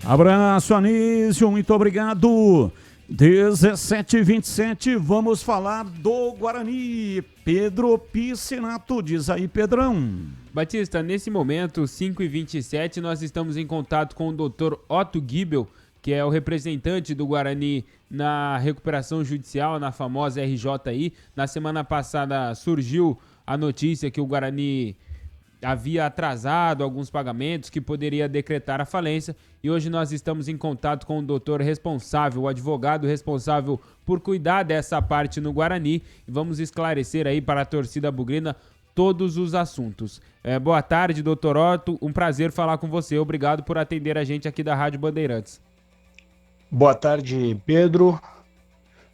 Abraço, Anísio, muito obrigado. 17h27, vamos falar do Guarani. Pedro Piscinato, diz aí, Pedrão. Batista, nesse momento, 5h27, nós estamos em contato com o Dr. Otto Gibel, que é o representante do Guarani na recuperação judicial, na famosa RJI. Na semana passada surgiu a notícia que o Guarani havia atrasado alguns pagamentos, que poderia decretar a falência, e hoje nós estamos em contato com o doutor responsável, o advogado responsável por cuidar dessa parte no Guarani, e vamos esclarecer aí para a torcida bugrina todos os assuntos. Boa tarde, doutor Otto, um prazer falar com você, obrigado por atender a gente aqui da Rádio Bandeirantes. Boa tarde, Pedro,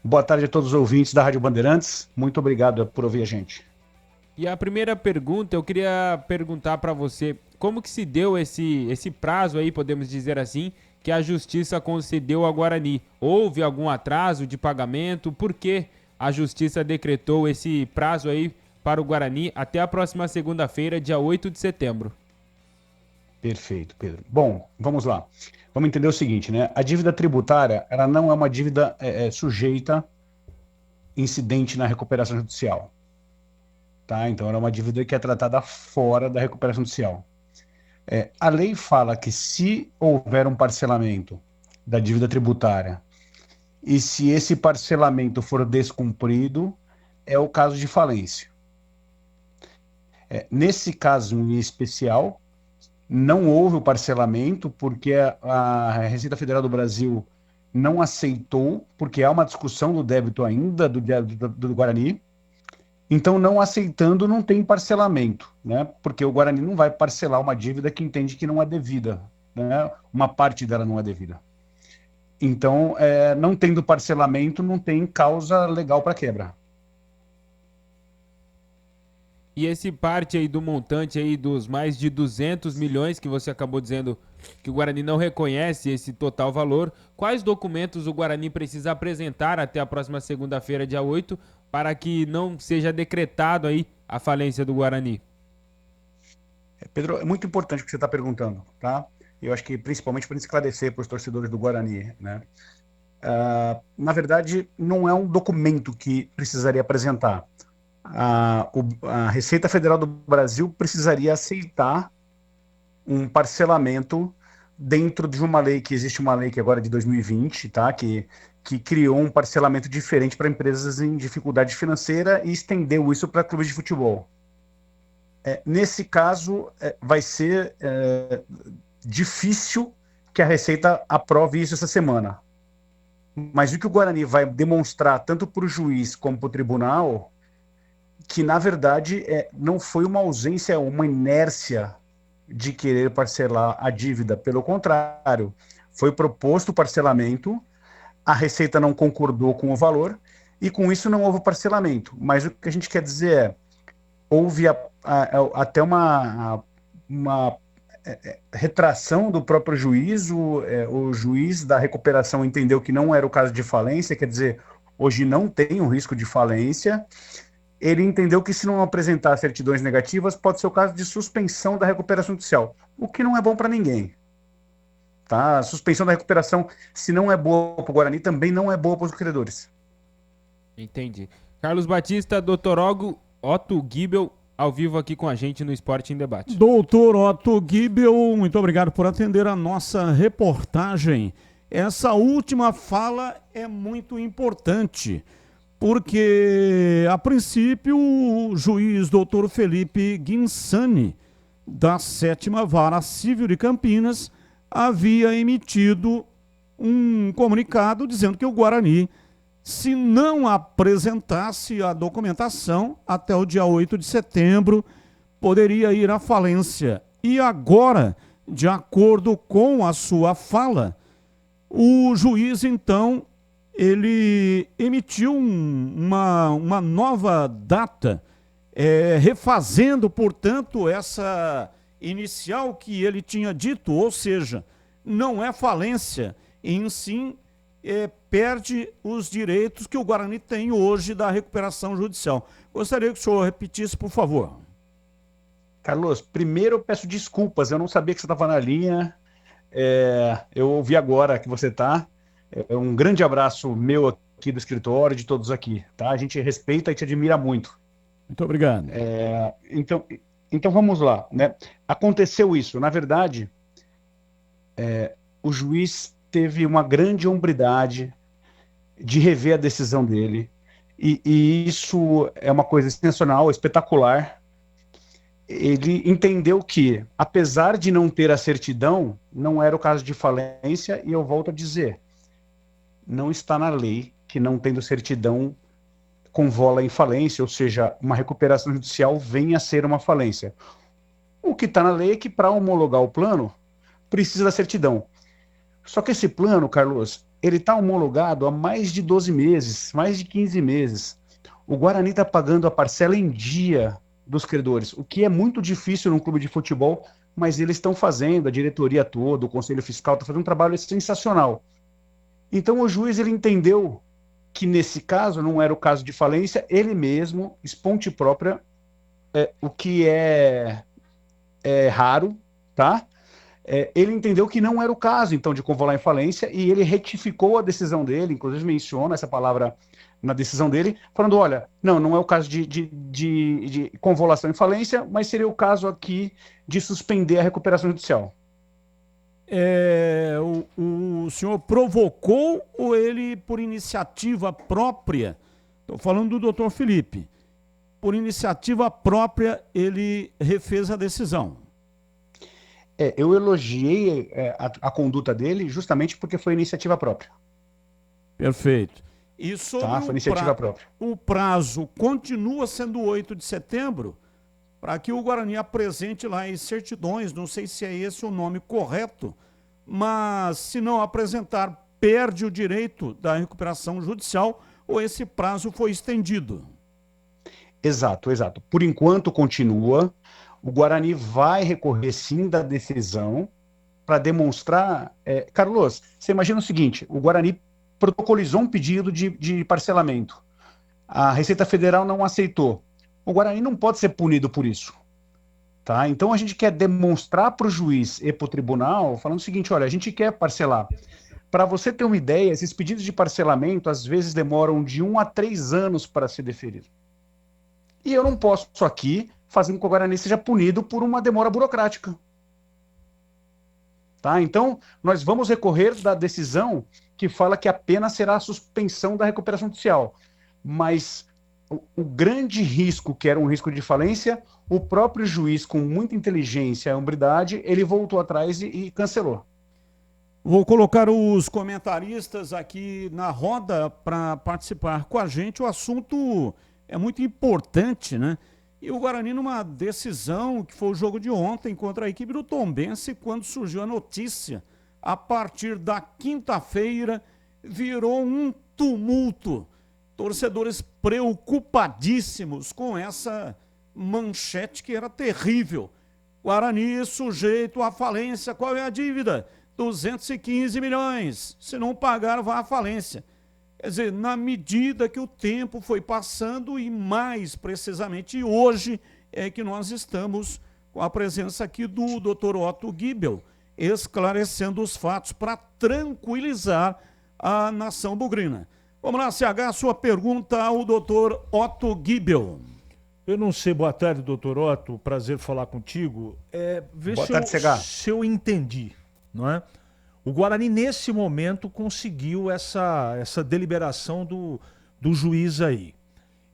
boa tarde a todos os ouvintes da Rádio Bandeirantes, muito obrigado por ouvir a gente. E a primeira pergunta, eu queria perguntar para você, como que se deu esse prazo aí, podemos dizer assim, que a Justiça concedeu ao Guarani? Houve algum atraso de pagamento? Por que a Justiça decretou esse prazo aí para o Guarani até a próxima segunda-feira, dia 8 de setembro? Perfeito, Pedro. Bom, vamos lá. Vamos entender o seguinte, né? A dívida tributária, ela não é uma dívida sujeita incidente na recuperação judicial. Tá? Então, ela é uma dívida que é tratada fora da recuperação judicial. A lei fala que se houver um parcelamento da dívida tributária e se esse parcelamento for descumprido, é o caso de falência. Nesse caso em especial, não houve o parcelamento porque a Receita Federal do Brasil não aceitou, porque há uma discussão do débito ainda do Guarani. Então, não aceitando, não tem parcelamento, né? Porque o Guarani não vai parcelar uma dívida que entende que não é devida, né? Uma parte dela não é devida. Então, não tendo parcelamento, não tem causa legal para quebra. E esse parte aí do montante aí dos mais de 200 milhões que você acabou dizendo que o Guarani não reconhece esse total valor, quais documentos o Guarani precisa apresentar até a próxima segunda-feira, dia 8, para que não seja decretado aí a falência do Guarani? Pedro, é muito importante o que você está perguntando, tá? Eu acho que principalmente para esclarecer para os torcedores do Guarani, né? Na verdade, não é um documento que precisaria apresentar. A Receita Federal do Brasil precisaria aceitar um parcelamento dentro de uma lei, que existe uma lei que agora é de 2020, tá? Que criou um parcelamento diferente para empresas em dificuldade financeira e estendeu isso para clubes de futebol. Nesse caso, vai ser difícil que a Receita aprove isso essa semana. Mas o que o Guarani vai demonstrar, tanto para o juiz como para o tribunal, que, na verdade, não foi uma ausência, uma inércia de querer parcelar a dívida. Pelo contrário, foi proposto o parcelamento, a Receita não concordou com o valor, e com isso não houve parcelamento. Mas o que a gente quer dizer houve até uma retração do próprio juiz, o juiz da recuperação entendeu que não era o caso de falência, quer dizer, hoje não tem um risco de falência. Ele entendeu que se não apresentar certidões negativas, pode ser o caso de suspensão da recuperação judicial, o que não é bom para ninguém. Tá? A suspensão da recuperação, se não é boa para o Guarani, também não é boa para os credores. Entendi. Carlos Batista, doutor Otto Gibel, ao vivo aqui com a gente no Esporte em Debate. Doutor Otto Gibel, muito obrigado por atender a nossa reportagem. Essa última fala é muito importante, porque, a princípio, o juiz doutor Felipe Guinsani, da 7ª Vara Civil de Campinas, havia emitido um comunicado dizendo que o Guarani, se não apresentasse a documentação até o dia 8 de setembro, poderia ir à falência. E agora, de acordo com a sua fala, o juiz, então, ele emitiu uma nova data, refazendo, portanto, essa inicial que ele tinha dito, ou seja, não é falência, em sim perde os direitos que o Guarani tem hoje da recuperação judicial. Gostaria que o senhor repetisse, por favor. Carlos, primeiro eu peço desculpas, eu não sabia que você estava na linha. Eu ouvi agora que você está. Um grande abraço meu aqui do escritório, de todos aqui, tá? A gente respeita e te admira muito. Muito obrigado. Então vamos lá, né? Aconteceu isso. Na verdade, o juiz teve uma grande hombridade de rever a decisão dele. E isso é uma coisa sensacional, espetacular. Ele entendeu que, apesar de não ter a certidão, não era o caso de falência, e eu volto a dizer, não está na lei que não tendo certidão convola em falência, ou seja, uma recuperação judicial venha a ser uma falência. O que está na lei é que para homologar o plano, precisa da certidão. Só que esse plano, Carlos, ele está homologado há mais de 12 meses, mais de 15 meses. O Guarani está pagando a parcela em dia dos credores, o que é muito difícil num clube de futebol, mas eles estão fazendo, a diretoria toda, o conselho fiscal está fazendo um trabalho sensacional. Então o juiz ele entendeu que nesse caso não era o caso de falência, ele mesmo, esponte própria, o que é raro, tá? Ele entendeu que não era o caso, então, de convolar em falência, e ele retificou a decisão dele, inclusive menciona essa palavra na decisão dele, falando, olha, não é o caso de convolação em falência, mas seria o caso aqui de suspender a recuperação judicial. O senhor provocou ou ele, por iniciativa própria, estou falando do doutor Felipe, por iniciativa própria, ele refez a decisão? Eu elogiei a conduta dele justamente porque foi iniciativa própria. Perfeito. E sobre foi iniciativa própria. O prazo continua sendo 8 de setembro para que o Guarani apresente lá as certidões, não sei se é esse o nome correto, mas se não apresentar, perde o direito da recuperação judicial ou esse prazo foi estendido? Exato. Por enquanto continua. O Guarani vai recorrer sim da decisão para demonstrar... Carlos, você imagina o seguinte, o Guarani protocolizou um pedido de parcelamento. A Receita Federal não aceitou. O Guarani não pode ser punido por isso. Tá? Então a gente quer demonstrar para o juiz e para o tribunal, falando o seguinte, olha, a gente quer parcelar. Para você ter uma ideia, esses pedidos de parcelamento às vezes demoram de 1 a 3 anos para ser deferido. E eu não posso aqui fazer com que o Guarani seja punido por uma demora burocrática. Tá? Então, nós vamos recorrer da decisão que fala que a pena será a suspensão da recuperação judicial. Mas o grande risco, que era um risco de falência, o próprio juiz, com muita inteligência e hombridade, ele voltou atrás e cancelou. Vou colocar os comentaristas aqui na roda para participar com a gente. O assunto é muito importante, né? E o Guarani, numa decisão, que foi o jogo de ontem contra a equipe do Tombense, quando surgiu a notícia, a partir da quinta-feira, virou um tumulto. Torcedores preocupadíssimos com essa manchete que era terrível. Guarani sujeito à falência. Qual é a dívida? 215 milhões. Se não pagar, vai à falência. Quer dizer, na medida que o tempo foi passando e mais precisamente hoje é que nós estamos com a presença aqui do Dr. Otto Gibel, esclarecendo os fatos para tranquilizar a nação bugrina. Vamos lá, CH, sua pergunta ao Dr. Otto Gibel. Eu não sei, boa tarde, doutor Otto, prazer falar contigo. Boa tarde, CH. Se eu entendi, não é? O Guarani, nesse momento, conseguiu essa deliberação do juiz aí.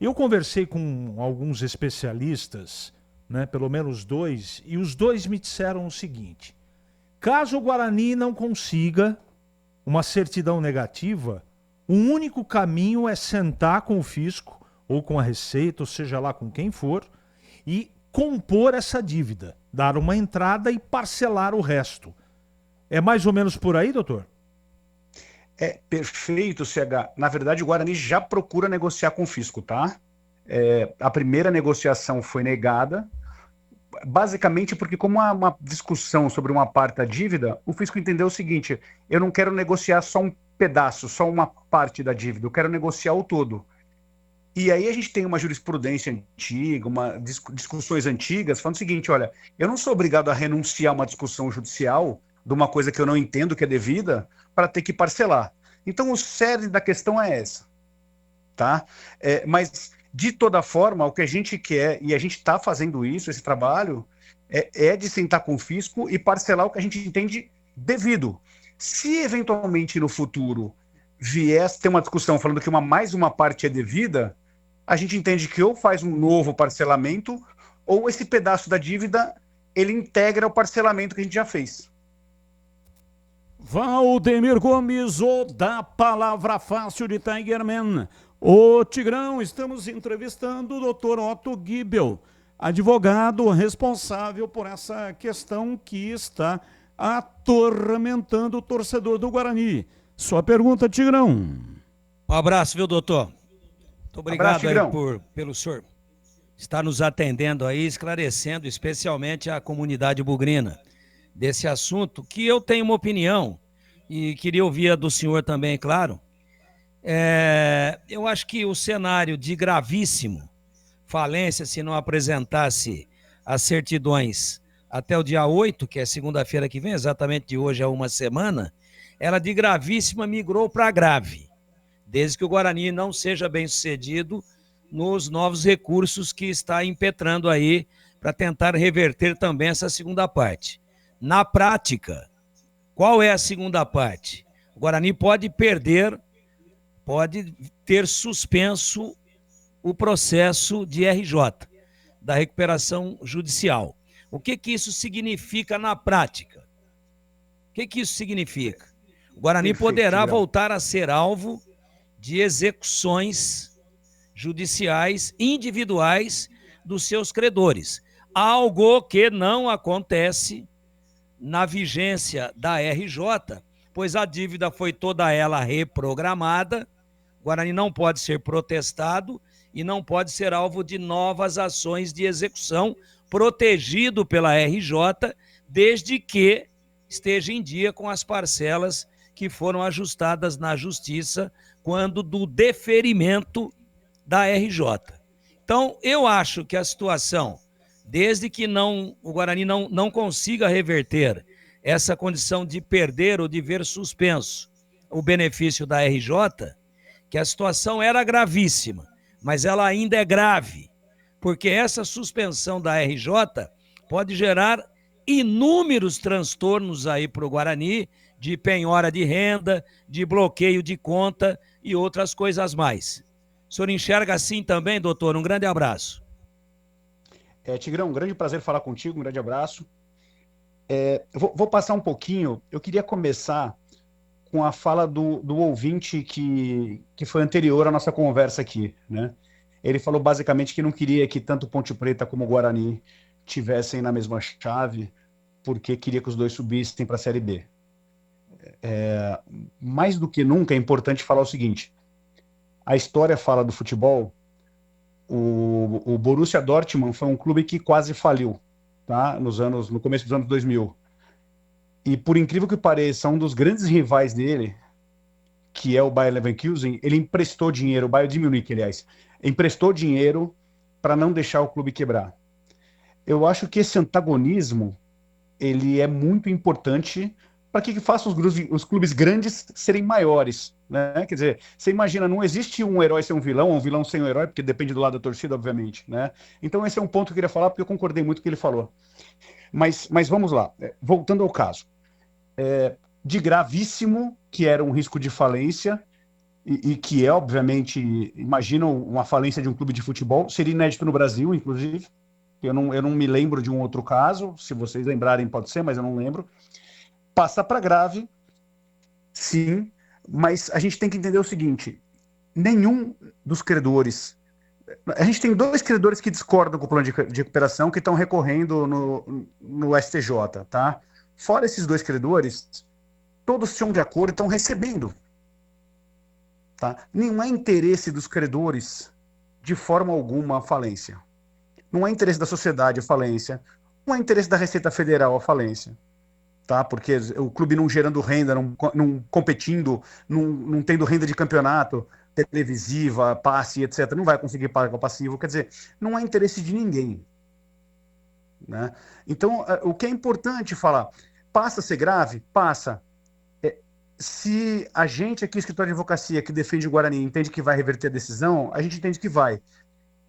Eu conversei com alguns especialistas, né, pelo menos 2, e os 2 me disseram o seguinte: caso o Guarani não consiga uma certidão negativa, o único caminho é sentar com o fisco, ou com a Receita, ou seja lá com quem for, e compor essa dívida, dar uma entrada e parcelar o resto. É mais ou menos por aí, doutor? Perfeito, CH. Na verdade, o Guarani já procura negociar com o fisco, tá? A primeira negociação foi negada, basicamente porque, como há uma discussão sobre uma parte da dívida, o fisco entendeu o seguinte: eu não quero negociar só um pedaço, só uma parte da dívida, eu quero negociar o todo. E aí a gente tem uma jurisprudência antiga, discussões antigas, falando o seguinte: olha, eu não sou obrigado a renunciar a uma discussão judicial de uma coisa que eu não entendo que é devida para ter que parcelar. Então, o cerne da questão é essa, tá? Mas, de toda forma, o que a gente quer, e a gente está fazendo isso, esse trabalho, é de sentar com o fisco e parcelar o que a gente entende devido. Se, eventualmente, no futuro, vier ter uma discussão falando que mais uma parte é devida, a gente entende que ou faz um novo parcelamento, ou esse pedaço da dívida, ele integra o parcelamento que a gente já fez. Valdemir Gomes, o da Palavra Fácil de Tigerman. Ô Tigrão, estamos entrevistando o Dr. Otto Gibel, advogado responsável por essa questão que está atormentando o torcedor do Guarani. Sua pergunta, Tigrão. Um abraço, viu, doutor? Muito obrigado aí pelo senhor estar nos atendendo aí, esclarecendo especialmente a comunidade bugrina desse assunto, que eu tenho uma opinião e queria ouvir a do senhor também, claro. Eu acho que o cenário de gravíssimo falência, se não apresentasse as certidões até o dia 8, que é segunda-feira que vem, exatamente de hoje a uma semana, ela de gravíssima migrou para grave, desde que o Guarani não seja bem sucedido nos novos recursos que está impetrando aí para tentar reverter também essa segunda parte. Na prática, qual é a segunda parte? O Guarani pode perder, pode ter suspenso o processo de RJ, da recuperação judicial. O que isso significa na prática? O que isso significa? O Guarani poderá voltar a ser alvo de execuções judiciais individuais dos seus credores, algo que não acontece na vigência da RJ, pois a dívida foi toda ela reprogramada. O Guarani não pode ser protestado e não pode ser alvo de novas ações de execução, protegido pela RJ, desde que esteja em dia com as parcelas que foram ajustadas na justiça quando do deferimento da RJ. Então, eu acho que a situação, desde que o Guarani não consiga reverter essa condição de perder ou de ver suspenso o benefício da RJ, que a situação era gravíssima, mas ela ainda é grave, porque essa suspensão da RJ pode gerar inúmeros transtornos aí para o Guarani, de penhora de renda, de bloqueio de conta e outras coisas mais. O senhor enxerga assim também, doutor? Um grande abraço. Tigrão, um grande prazer falar contigo, um grande abraço. Vou passar um pouquinho, eu queria começar com a fala do ouvinte que foi anterior à nossa conversa aqui, né? Ele falou basicamente que não queria que tanto Ponte Preta como o Guarani tivessem na mesma chave, porque queria que os dois subissem para a Série B. Mais do que nunca é importante falar o seguinte: a história fala do futebol. O Borussia Dortmund foi um clube que quase faliu, tá? No começo dos anos 2000. E por incrível que pareça, um dos grandes rivais dele, que é o Bayer Leverkusen, ele emprestou dinheiro, o Bayern de Munique, aliás, emprestou dinheiro para não deixar o clube quebrar. Eu acho que esse antagonismo ele é muito importante para que faça os clubes grandes serem maiores, né? Quer dizer, você imagina, não existe um herói sem um vilão sem um herói, porque depende do lado da torcida, obviamente, né? Então esse é um ponto que eu queria falar, porque eu concordei muito com o que ele falou. Mas vamos lá, voltando ao caso. De gravíssimo, que era um risco de falência, e que é, obviamente, imagina uma falência de um clube de futebol, seria inédito no Brasil, inclusive. Eu não me lembro de um outro caso, se vocês lembrarem pode ser, mas eu não lembro. Passa para grave, sim, mas a gente tem que entender o seguinte: nenhum dos credores... A gente tem dois credores que discordam com o plano de recuperação, que estão recorrendo no STJ, tá? Fora esses dois credores, todos estão de acordo e estão recebendo. Tá? Não é interesse dos credores, de forma alguma, a falência. Não é interesse da sociedade a falência. Não é interesse da Receita Federal a falência. Tá? Porque o clube não gerando renda, não competindo, não tendo renda de campeonato, televisiva, passe, etc., não vai conseguir pagar o passivo. Quer dizer, não é interesse de ninguém. Né? Então, o que é importante falar, Passa a ser grave? Passa. Se a gente aqui, escritório de advocacia, que defende o Guarani, entende que vai reverter a decisão, a gente entende que vai.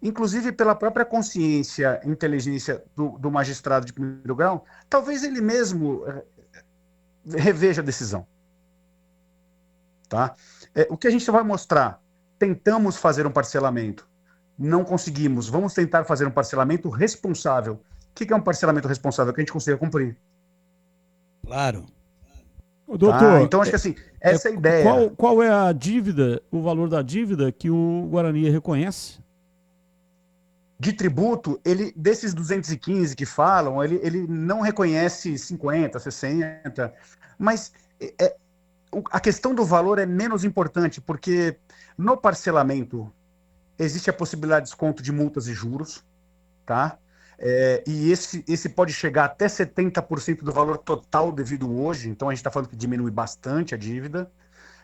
Inclusive pela própria consciência e inteligência do magistrado de primeiro grau, talvez ele mesmo reveja a decisão. Tá? O que a gente vai mostrar? Tentamos fazer um parcelamento, não conseguimos, vamos tentar fazer um parcelamento responsável. O que é um parcelamento responsável? Que a gente consiga cumprir. Claro. Doutor, então acho que assim, essa é a ideia. Qual é a dívida, o valor da dívida que o Guarani reconhece? De tributo, desses 215 que falam, ele não reconhece 50, 60, mas a questão do valor é menos importante, porque no parcelamento existe a possibilidade de desconto de multas e juros, tá? E esse pode chegar até 70% do valor total devido hoje, então a gente está falando que diminui bastante a dívida.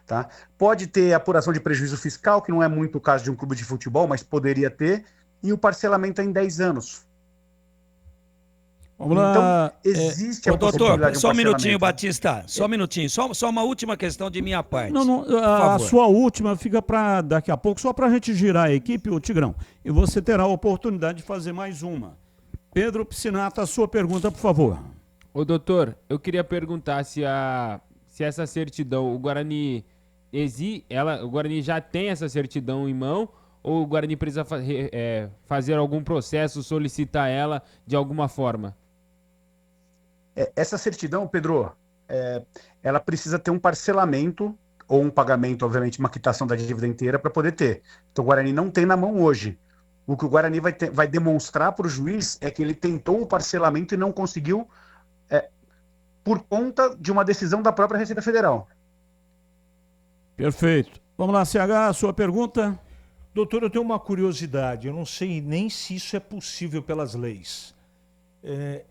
Tá? Pode ter apuração de prejuízo fiscal, que não é muito o caso de um clube de futebol, mas poderia ter, e o parcelamento é em 10 anos. Vamos lá. Então, existe a possibilidade doutor, de um só um minutinho, parcelamento. Batista, só um minutinho, só uma última questão de minha parte. Não, a sua última fica para daqui a pouco, só para a gente girar a equipe, o Tigrão, e você terá a oportunidade de fazer mais uma. Pedro Piscinato, a sua pergunta, por favor. Ô, doutor, eu queria perguntar se essa certidão, o Guarani o Guarani já tem essa certidão em mão, ou o Guarani precisa fazer algum processo, solicitar ela de alguma forma? Essa certidão, Pedro, ela precisa ter um parcelamento, ou um pagamento, obviamente, uma quitação da dívida inteira para poder ter. Então o Guarani não tem na mão hoje. O que o Guarani vai demonstrar para o juiz é que ele tentou o parcelamento e não conseguiu por conta de uma decisão da própria Receita Federal. Perfeito. Vamos lá, CH, a sua pergunta. Doutor, eu tenho uma curiosidade, eu não sei nem se isso é possível pelas leis.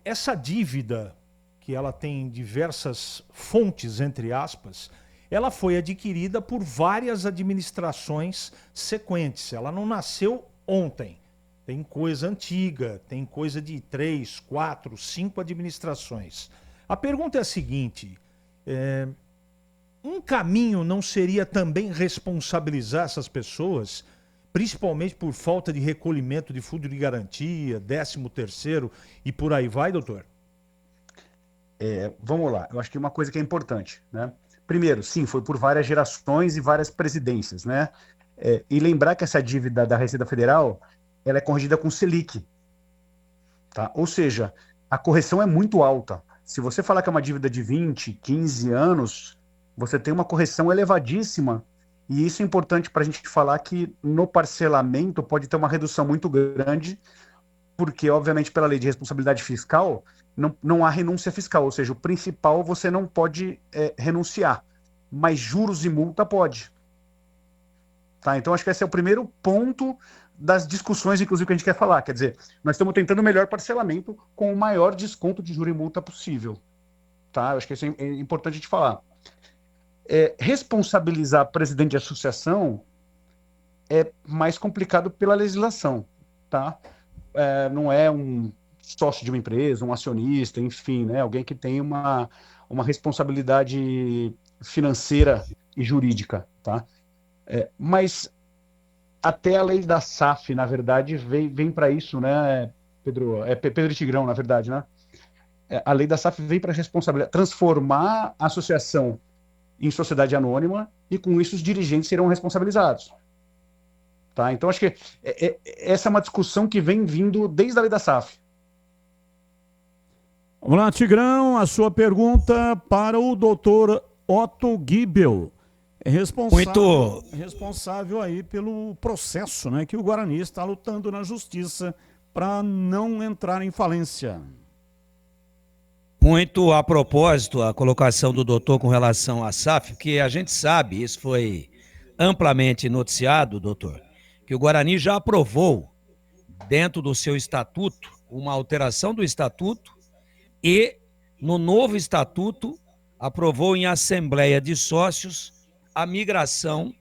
Essa dívida, que ela tem diversas fontes, entre aspas, ela foi adquirida por várias administrações sequentes. Ela não nasceu ontem. Tem coisa antiga, tem coisa de 3, 4, 5 administrações. A pergunta é a seguinte, um caminho não seria também responsabilizar essas pessoas, principalmente por falta de recolhimento de fundo de garantia, 13º e por aí vai, doutor? Vamos lá, eu acho que uma coisa que é importante, né? Primeiro, sim, foi por várias gerações e várias presidências, né? E lembrar que essa dívida da Receita Federal, ela é corrigida com Selic, tá? Ou seja, a correção é muito alta. Se você falar que é uma dívida de 20, 15 anos, você tem uma correção elevadíssima, e isso é importante para a gente falar que no parcelamento pode ter uma redução muito grande, porque, obviamente, pela lei de responsabilidade fiscal, não há renúncia fiscal, ou seja, o principal você não pode renunciar, mas juros e multa pode. Tá? Então, acho que esse é o primeiro ponto das discussões, inclusive, que a gente quer falar. Quer dizer, nós estamos tentando o melhor parcelamento com o maior desconto de juro e multa possível. Tá? Eu acho que isso é importante a gente falar. Responsabilizar presidente de associação é mais complicado pela legislação. Tá? Não é um sócio de uma empresa, um acionista, enfim, né? Alguém que tem uma responsabilidade financeira e jurídica. Tá? Mas até a lei da SAF, na verdade, vem para isso, né, Pedro? Pedro e Tigrão, na verdade, né? A lei da SAF vem para transformar a associação em sociedade anônima e, com isso, os dirigentes serão responsabilizados. Tá? Então, acho que essa é uma discussão que vem vindo desde a lei da SAF. Vamos lá, Tigrão, a sua pergunta para o doutor Otto Gibel. Responsável aí pelo processo, né, que o Guarani está lutando na justiça para não entrar em falência. Muito a propósito, a colocação do doutor com relação à SAF, porque a gente sabe, isso foi amplamente noticiado, doutor, que o Guarani já aprovou, dentro do seu estatuto, uma alteração do estatuto e, no novo estatuto, aprovou em assembleia de sócios a migração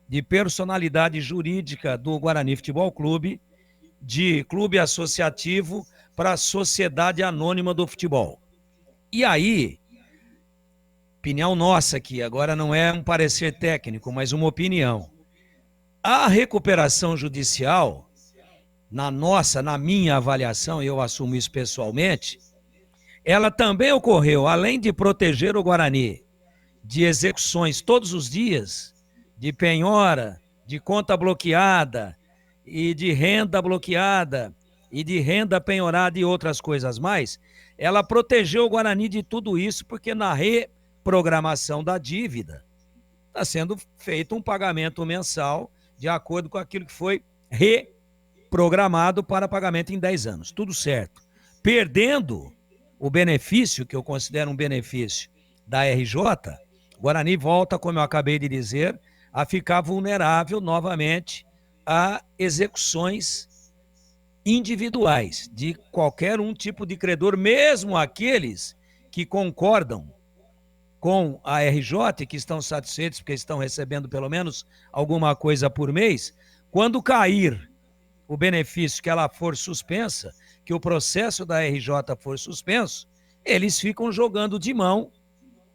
de personalidade jurídica do Guarani Futebol Clube, de clube associativo para sociedade anônima do futebol. E aí, opinião nossa aqui, agora não é um parecer técnico, mas uma opinião. A recuperação judicial, na minha avaliação, eu assumo isso pessoalmente, ela também ocorreu, além de proteger o Guarani de execuções todos os dias, de penhora, de conta bloqueada, e de renda bloqueada, e de renda penhorada e outras coisas mais, ela protegeu o Guarani de tudo isso, porque na reprogramação da dívida está sendo feito um pagamento mensal de acordo com aquilo que foi reprogramado para pagamento em 10 anos. Tudo certo. Perdendo o benefício, que eu considero um benefício da RJ, o Guarani volta, como eu acabei de dizer, a ficar vulnerável novamente a execuções individuais de qualquer um tipo de credor, mesmo aqueles que concordam com a RJ, que estão satisfeitos porque estão recebendo pelo menos alguma coisa por mês. Quando cair o benefício, que ela for suspensa, que o processo da RJ for suspenso, eles ficam jogando de mão,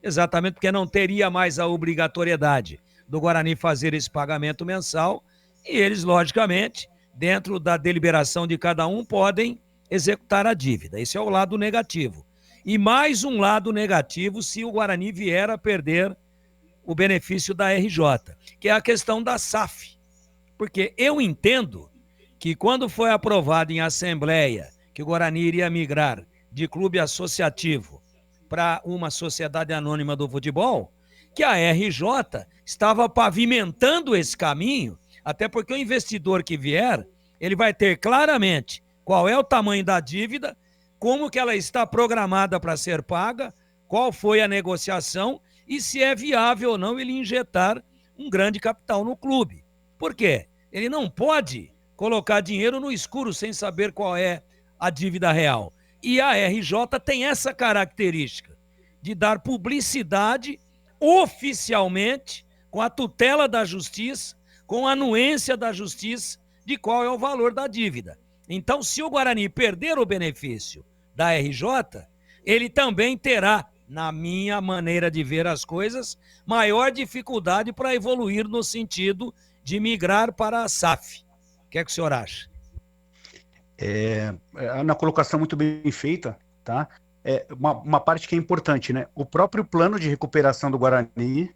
exatamente porque não teria mais a obrigatoriedade do Guarani fazer esse pagamento mensal, e eles, logicamente, dentro da deliberação de cada um, podem executar a dívida. Esse é o lado negativo. E mais um lado negativo se o Guarani vier a perder o benefício da RJ, que é a questão da SAF. Porque eu entendo que quando foi aprovado em assembleia que o Guarani iria migrar de clube associativo para uma sociedade anônima do futebol, que a RJ estava pavimentando esse caminho, até porque o investidor que vier, ele vai ter claramente qual é o tamanho da dívida, como que ela está programada para ser paga, qual foi a negociação e se é viável ou não ele injetar um grande capital no clube. Por quê? Ele não pode colocar dinheiro no escuro sem saber qual é a dívida real. E a RJ tem essa característica de dar publicidade oficialmente, com a tutela da justiça, com a anuência da justiça, de qual é o valor da dívida. Então, se o Guarani perder o benefício da RJ, ele também terá, na minha maneira de ver as coisas, maior dificuldade para evoluir no sentido de migrar para a SAF. O que é que o senhor acha? Na colocação muito bem feita, tá? Uma parte que é importante, né? O próprio plano de recuperação do Guarani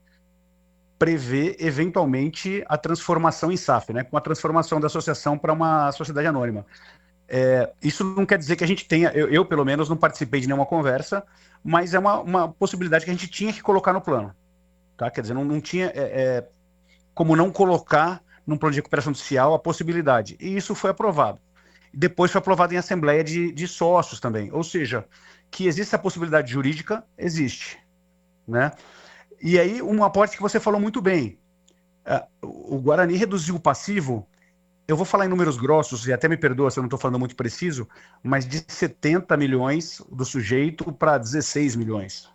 prevê, eventualmente, a transformação em SAF, né? Com a transformação da associação para uma sociedade anônima. Isso não quer dizer que a gente tenha... Eu, pelo menos, não participei de nenhuma conversa, mas é uma possibilidade que a gente tinha que colocar no plano. Tá? Quer dizer, não tinha como não colocar num plano de recuperação social a possibilidade. E isso foi aprovado. Depois foi aprovado em assembleia de sócios também. Ou seja, que existe a possibilidade jurídica, existe. Né? E aí, uma parte que você falou muito bem. O Guarani reduziu o passivo, eu vou falar em números grossos, e até me perdoa se eu não estou falando muito preciso, mas de 70 milhões do sujeito para 16 milhões.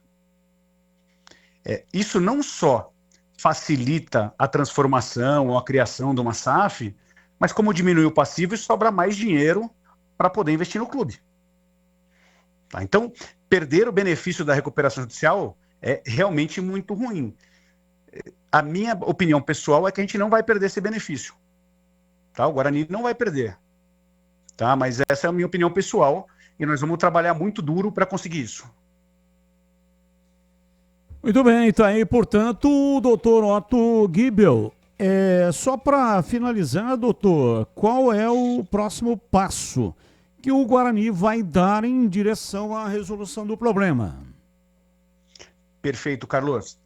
Isso não só facilita a transformação ou a criação de uma SAF, mas como diminui o passivo e sobra mais dinheiro para poder investir no clube. Tá? Então, perder o benefício da recuperação judicial é realmente muito ruim. A minha opinião pessoal é que a gente não vai perder esse benefício. Tá? O Guarani não vai perder. Tá? Mas essa é a minha opinião pessoal e nós vamos trabalhar muito duro para conseguir isso. Muito bem, tá aí, portanto, o doutor Otto Gibel. Só para finalizar, doutor, qual é o próximo passo que o Guarani vai dar em direção à resolução do problema? Perfeito, Carlos.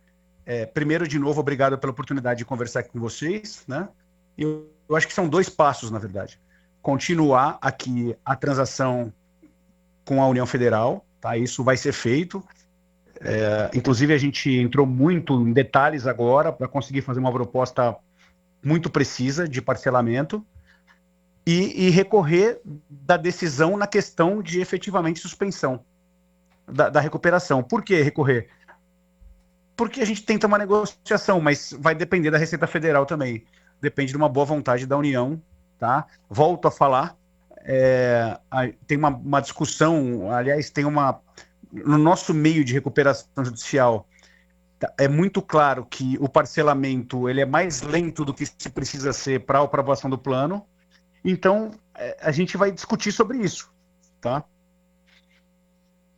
Primeiro, de novo, obrigado pela oportunidade de conversar aqui com vocês. Né? Eu acho que são 2 passos, na verdade. Continuar aqui a transação com a União Federal, tá? Isso vai ser feito. Inclusive, a gente entrou muito em detalhes agora para conseguir fazer uma proposta muito precisa de parcelamento e recorrer da decisão na questão de efetivamente suspensão da recuperação. Por que recorrer? Porque a gente tenta uma negociação, mas vai depender da Receita Federal também. Depende de uma boa vontade da União. Tá? Volto a falar. Tem uma discussão, aliás, tem uma... No nosso meio de recuperação judicial, É muito claro que o parcelamento ele é mais lento do que se precisa ser para a aprovação do plano. Então, a gente vai discutir sobre isso, tá?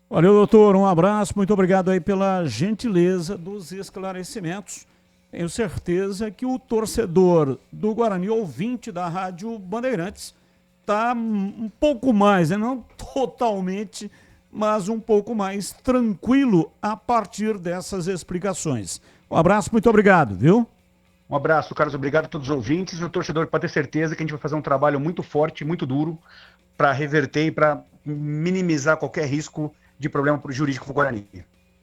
Valeu, doutor. Um abraço. Muito obrigado aí pela gentileza dos esclarecimentos. Tenho certeza que o torcedor do Guarani, ouvinte da Rádio Bandeirantes, está um pouco mais, né? Não totalmente, mas um pouco mais tranquilo a partir dessas explicações. Um abraço, muito obrigado, viu? Um abraço, Carlos. Obrigado a todos os ouvintes. O torcedor pode ter certeza que a gente vai fazer um trabalho muito forte, muito duro, para reverter e para minimizar qualquer risco de problema jurídico para o Guarani.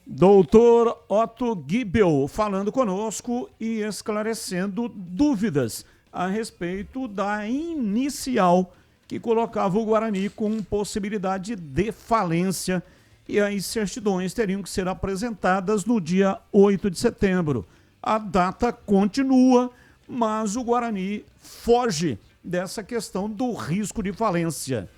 Doutor Otto Gibel falando conosco e esclarecendo dúvidas a respeito da inicial que colocava o Guarani com possibilidade de falência, e as certidões teriam que ser apresentadas no dia 8 de setembro. A data continua, mas o Guarani foge dessa questão do risco de falência.